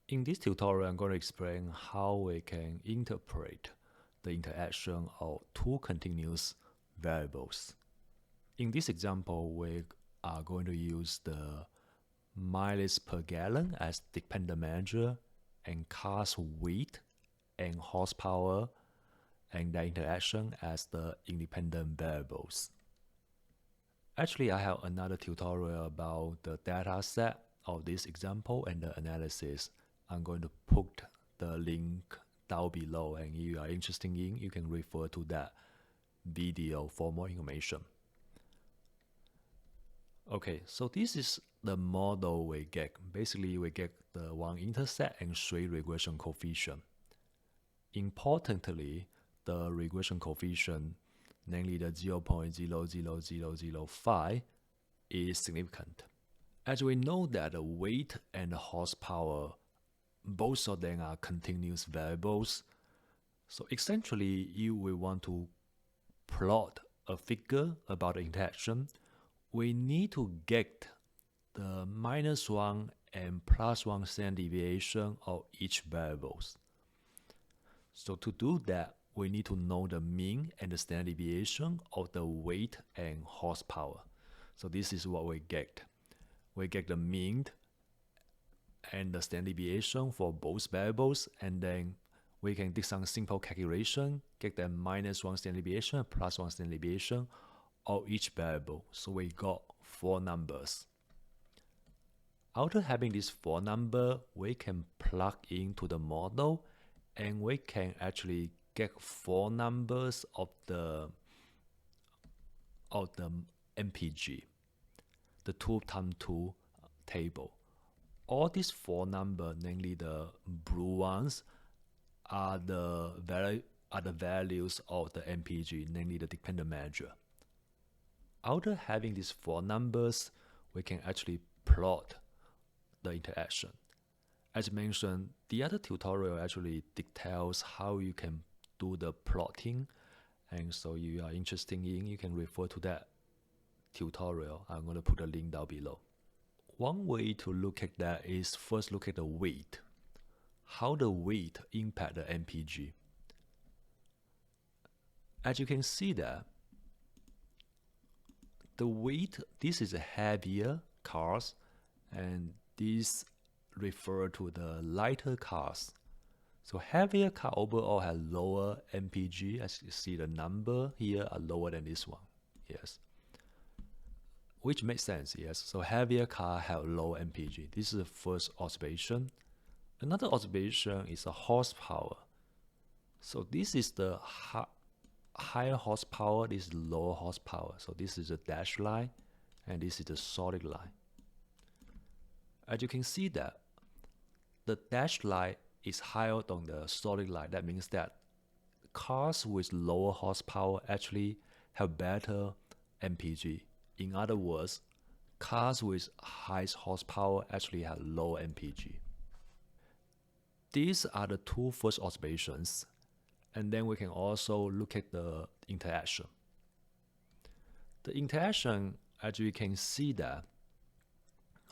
In this tutorial, I'm going to explain how we can interpret the interaction of two continuous variables. In this example, we are going to use the mileage per gallon as dependent measure and car's weight and horsepower and their interaction as the independent variables. Actually, I have another tutorial about the data set of this example and the analysis. I'm going to put the link down below, and if you are interested in, you can refer to that video for more information. Okay, so this is the model we get. Basically, we get the 1 intercept and 3 regression coefficient. Importantly, the regression coefficient, namely the 0.00005, is significant. As we know that the weight and the horsepower, both of them are continuous variables. So essentially, you will want to plot a figure about the interaction. We need to get the -1 and +1 standard deviation of each variables. So to do that, we need to know the mean and the standard deviation of the weight and horsepower. So this is what we get. We get the mean and the standard deviation for both variables, and then we can do some simple calculation, get the -1 standard deviation and +1 standard deviation of each variable. So we got 4 numbers. After having these 4 numbers, we can plug into the model, and we can actually get 4 numbers of the MPG, the 2 times 2 table. All these 4 numbers, namely the blue ones, are the values of the MPG, namely the dependent measure. After having these 4 numbers, we can actually plot the interaction. As mentioned, the other tutorial actually details how you can do the plotting, and so if you are interested in, you can refer to that tutorial. I'm going to put a link down below. One way to look at that is first look at the weight. How the weight impact the MPG. As you can see that the weight, this is a heavier cars, and this refer to the lighter cars. So heavier car overall has lower MPG. As you see, the number here are lower than this one. Yes. Which makes sense, yes. So heavier car have low MPG. This is the first observation. Another observation is a horsepower. So this is the higher horsepower, this is lower horsepower. So this is a dashed line, and this is the solid line. As you can see that the dashed line is higher than the solid line. That means that cars with lower horsepower actually have better MPG. In other words, cars with high horsepower actually have low MPG. These are the 2 first observations, and then we can also look at the interaction. The interaction, as we can see that,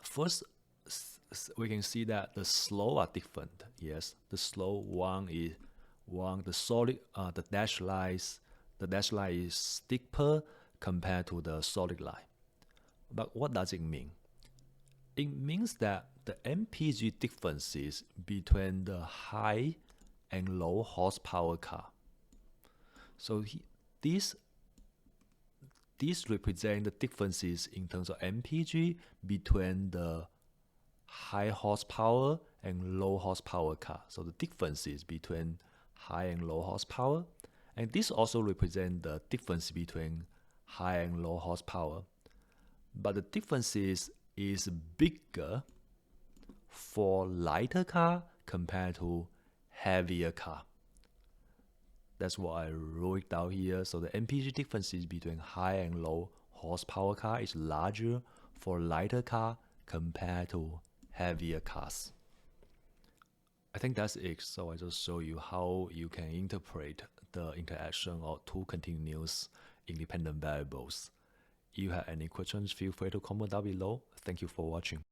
first we can see that the slope are different. Yes, the slope the solid, the dashed line is steeper compared to the solid line. But what does it mean? It means that the MPG differences between the high and low horsepower car. So these represent the differences in terms of MPG between the high horsepower and low horsepower car. So the differences between high and low horsepower, and this also represents the difference between high and low horsepower. But the differences is bigger for lighter car compared to heavier car. That's what I wrote down here. So the MPG differences between high and low horsepower car is larger for lighter car compared to heavier cars. I think that's it. So I just show you how you can interpret the interaction of 2 continuous independent variables. If you have any questions, feel free to comment down below. Thank you for watching.